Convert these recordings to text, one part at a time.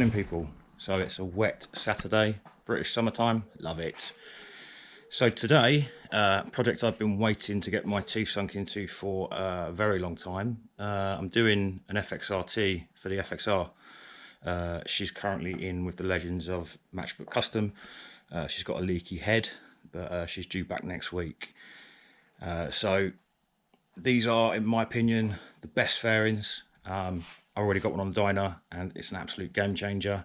afternoon, people. So it's a wet Saturday, British summertime, love it. So today, project I've been waiting to get my teeth sunk into for a very long time. I'm doing an FXRT for the FXR. She's currently in with the legends of Matchbook Custom. She's got a leaky head, but she's due back next week. So these are, in my opinion, the best fairings. I already got one on the dyno and it's an absolute game changer.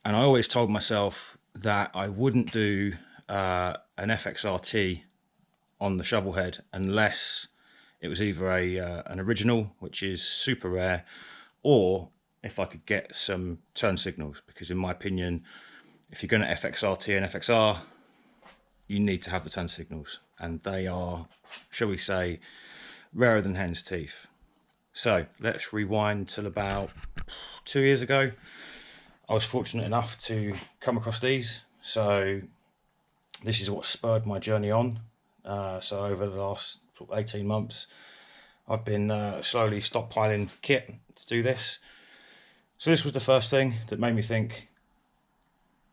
And I always told myself that I wouldn't do an FXRT on the shovel head unless it was either an original, which is super rare, or if I could get some turn signals, because in my opinion, if you're going to FXRT and FXR, you need to have the turn signals, and they are, shall we say, rarer than hen's teeth. So let's rewind till about 2 years ago. I was fortunate enough to come across these. So this is what spurred my journey on. So over the last 18 months, I've been slowly stockpiling kit to do this. So this was the first thing that made me think,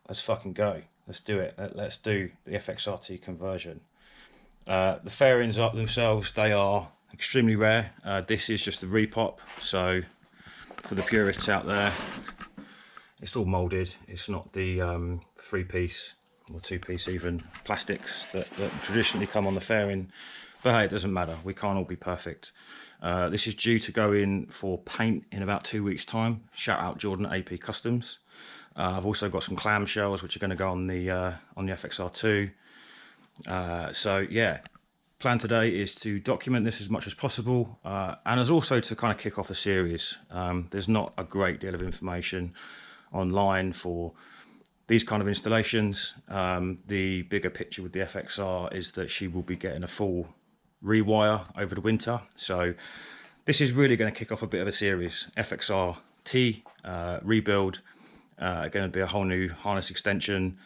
let's fucking go. Let's do it. Let's do the FXRT conversion. The fairings up themselves, they are extremely rare. This is just the repop. So for the purists out there, it's all molded. It's not the 3-piece or 2-piece even plastics that traditionally come on the fairing. But hey, it doesn't matter. We can't all be perfect. This is due to go in for paint in about 2 weeks' time. Shout out Jordon AP Customs. I've also got some clam shells which are going to go on the FXR2. So yeah, plan today is to document this as much as possible, and as also to kind of kick off a series. There's not a great deal of information online for these kind of installations. The bigger picture with the FXR is that she will be getting a full rewire over the winter. So this is really going to kick off a bit of a series. FXRT rebuild, going to be a whole new harness extension,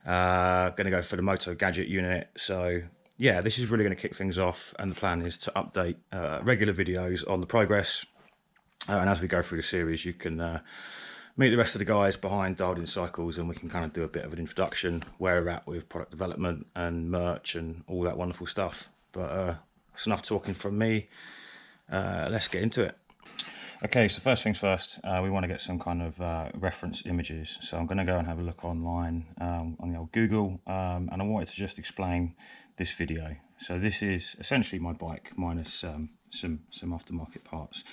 going to go for the Moto gadget unit. So yeah, this is really going to kick things off, and the plan is to update regular videos on the progress, and as we go through the series you can meet the rest of the guys behind Dialed In Cycles, and we can kind of do a bit of an introduction where we're at with product development and merch and all that wonderful stuff. But it's enough talking from me. Let's get into it. Okay, so first things first, we want to get some kind of reference images. So I'm going to go and have a look online on the old Google, and I wanted to just explain this video. So this is essentially my bike minus some aftermarket parts.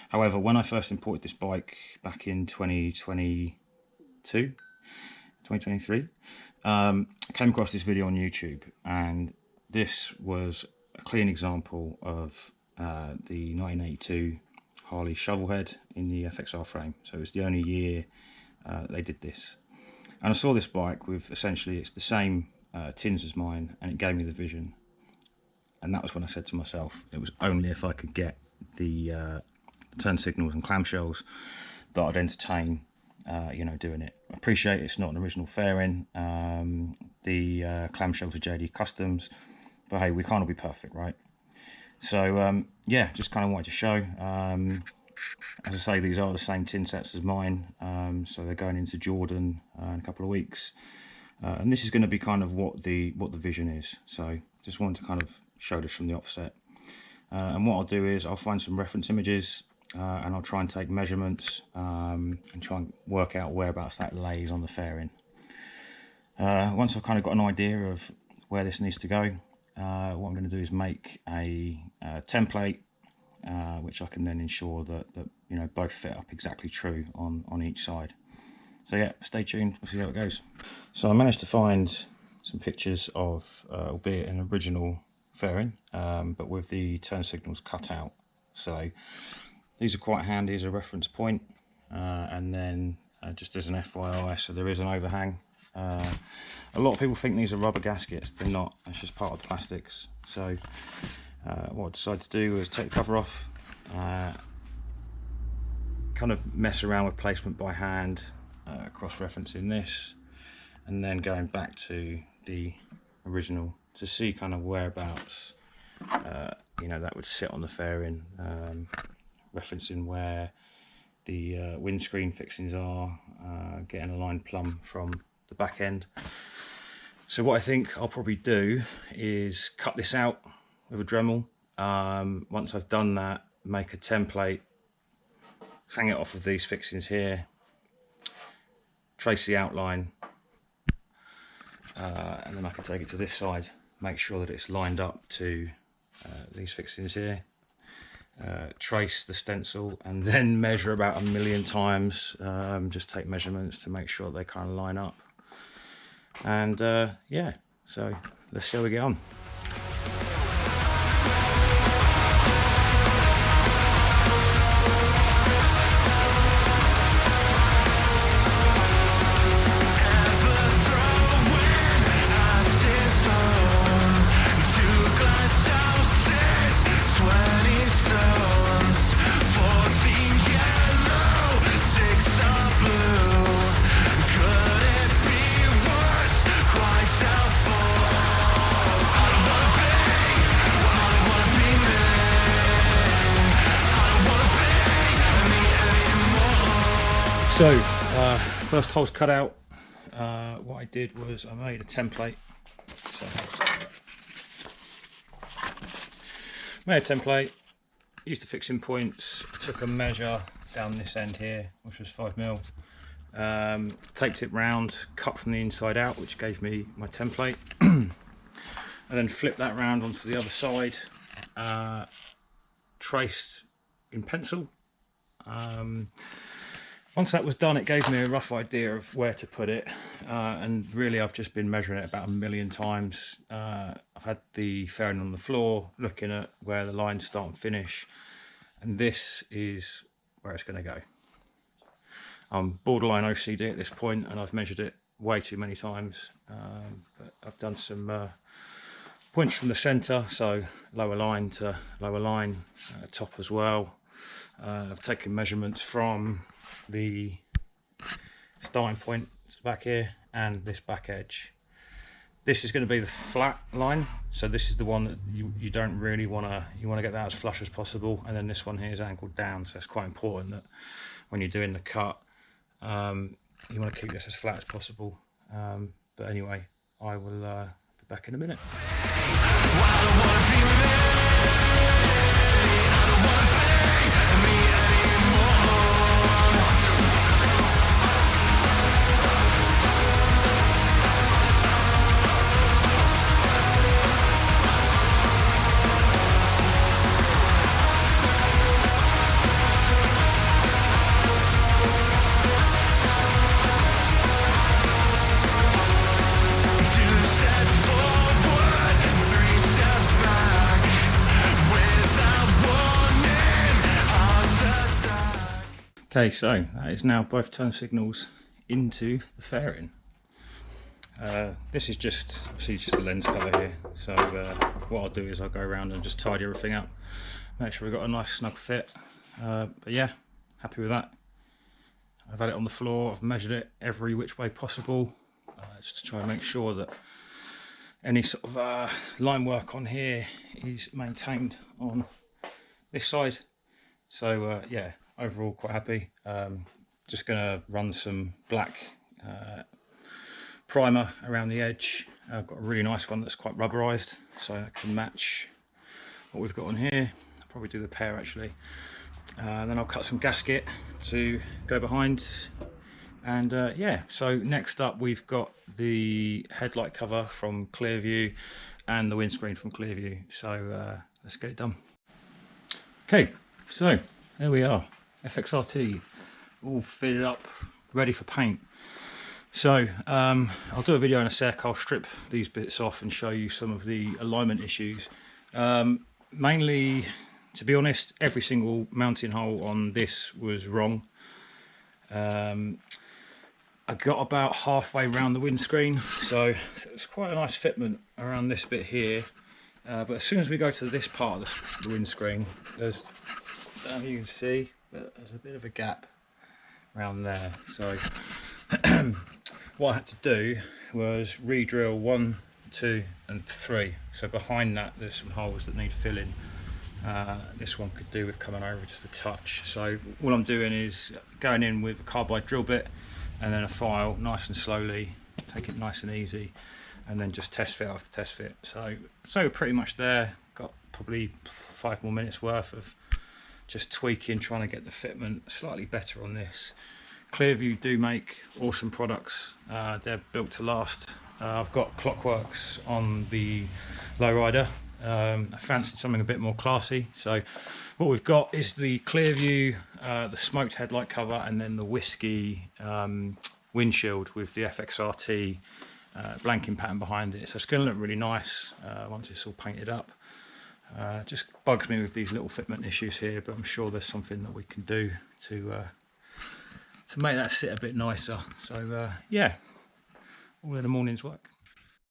However, when I first imported this bike back in 2023, I came across this video on YouTube, and this was a clean example of the 1982 Harley shovel head in the FXR frame. So it was the only year they did this. And I saw this bike with essentially, it's the same tins as mine, and it gave me the vision. And that was when I said to myself, it was only if I could get the turn signals and clamshells that I'd entertain, you know, doing it. I appreciate it's not an original fairing. The clamshells are JD Customs, but hey, we can't all be perfect, right? So yeah, just kind of wanted to show. As I say, these are the same tin sets as mine, so they're going into Jordon in a couple of weeks, and this is going to be kind of what the vision is. So just wanted to kind of show this from the offset. And what I'll do is I'll find some reference images, and I'll try and take measurements and try and work out whereabouts that lays on the fairing. Once I've kind of got an idea of where this needs to go, what I'm going to do is make a template, which I can then ensure that you know, both fit up exactly true on each side. So yeah, stay tuned, we'll see how it goes. So I managed to find some pictures of, albeit an original fairing, but with the turn signals cut out. So these are quite handy as a reference point, and then just as an FYI, so there is an overhang. A lot of people think these are rubber gaskets. They're not. It's just part of the plastics. So what I decided to do was take the cover off, kind of mess around with placement by hand, cross-referencing this, and then going back to the original to see kind of whereabouts you know, that would sit on the fairing, referencing where the windscreen fixings are, getting aligned plumb from the back end. So what I think I'll probably do is cut this out with a Dremel. Once I've done that, make a template, hang it off of these fixings here, trace the outline, and then I can take it to this side, make sure that it's lined up to these fixings here, trace the stencil, and then measure about 1,000,000 times. Just take measurements to make sure they kind of line up. And yeah, so let's see how we get on. So first hole's cut out. What I did was I made a template. So made a template, used the fixing points, took a measure down this end here, which was 5mm, taped it round, cut from the inside out, which gave me my template, and then flipped that round onto the other side, traced in pencil. Once that was done, it gave me a rough idea of where to put it, and really I've just been measuring it about 1,000,000 times. I've had the fairing on the floor, looking at where the lines start and finish, and this is where it's going to go. I'm borderline OCD at this point, and I've measured it way too many times, but I've done some points from the centre, so lower line to lower line, top as well. I've taken measurements from the starting point back here and this back edge. This is going to be the flat line, so this is the one that you don't really want to, you want to get that as flush as possible, and then this one here is angled down, so it's quite important that when you're doing the cut, you want to keep this as flat as possible. But anyway, I will be back in a minute. Okay, so that is now both turn signals into the fairing. This is just obviously just the lens cover here, so what I'll do is I'll go around and just tidy everything up, make sure we've got a nice snug fit. But yeah, happy with that. I've had it on the floor, I've measured it every which way possible, just to try and make sure that any sort of line work on here is maintained on this side. So yeah, overall quite happy. Just gonna run some black primer around the edge. I've got a really nice one that's quite rubberized, so I can match what we've got on here. I'll probably do the pair actually. Then I'll cut some gasket to go behind, and yeah, so next up we've got the headlight cover from Clearview and the windscreen from Clearview, so let's get it done. Okay, so there we are, FXRT all fitted up, ready for paint. So I'll do a video in a sec. I'll strip these bits off and show you some of the alignment issues. Mainly, to be honest, every single mounting hole on this was wrong. I got about halfway around the windscreen, so it's quite a nice fitment around this bit here. But as soon as we go to this part of the windscreen, there's, you can see, but there's a bit of a gap around there. So what I had to do was re-drill 1, 2 and 3. So behind that there's some holes that need filling. This one could do with coming over just a touch. So all I'm doing is going in with a carbide drill bit and then a file, nice and slowly, take it nice and easy, and then just test fit after test fit. So we're pretty much there. Got probably 5 more minutes worth of just tweaking, trying to get the fitment slightly better on this. Clearview do make awesome products. They're built to last. I've got Clockworks on the lowrider. I fancied something a bit more classy, so what we've got is the Clearview, the smoked headlight cover, and then the whiskey windshield with the FXRT blanking pattern behind it. So it's going to look really nice once it's all painted up. Just bugs me with these little fitment issues here, but I'm sure there's something that we can do to make that sit a bit nicer. So yeah, all in the morning's work.